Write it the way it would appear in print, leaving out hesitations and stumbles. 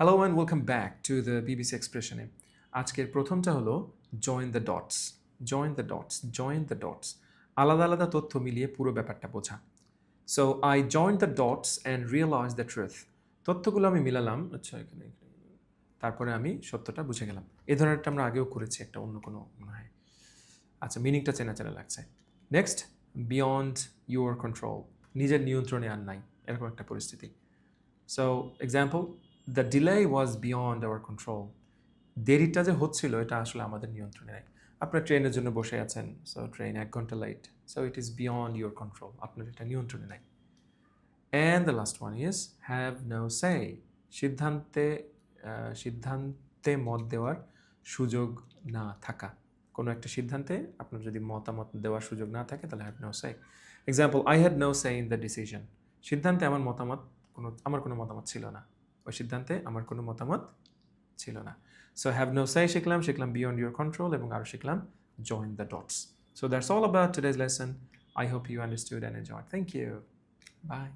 Hello and welcome back to the BBC এক্সপ্রেশনে। আজকের প্রথমটা হলো join the dots. Join the dots, join the dots, আলাদা আলাদা তথ্য মিলিয়ে পুরো ব্যাপারটা বোঝা। So I join the dots and realise the truth. তথ্যগুলো আমি মিলালাম, আচ্ছা এখানে তারপরে আমি সত্যটা বুঝে গেলাম। এই ধরনেরটা আমরা আগেও করেছি একটা অন্য কোনো মনে হয়। আচ্ছা, মিনিংটা চেনা চেনা লাগছে। নেক্সট, বিয়ন্ড ইউর কন্ট্রোল, নিজের নিয়ন্ত্রণে আর নাই, এরকম একটা পরিস্থিতি। So example, the delay was beyond our control. দেরিটা যে হচ্ছিল এটা আসলে আমাদের নিয়ন্ত্রণে নেই। আপনার ট্রেনের জন্য বসে আছেন, সো ট্রেন 1 ঘন্টা late, so it is beyond your control, আপনার এটা নিয়ন্ত্রণে নাই। And the last one is have no say. সিদ্ধান্তে সিদ্ধান্তে মত দেওয়ার সুযোগ না থাকা। কোনো একটা সিদ্ধান্তে আপনার যদি মতামত দেওয়ার সুযোগ না থাকে তাহলে have no say. Example, I had no say in the decision. সিদ্ধান্তে আমার কোনো মতামত ছিল না। ওই সিদ্ধান্তে আমার কোনো মতামত ছিল না। সো হ্যাভ নো সে শিখলাম বিয়ন্ড ইউর কন্ট্রোল, এবং আরও শিখলাম join the dots. So that's all about today's lesson. I hope you understood and enjoyed. Thank you. Bye.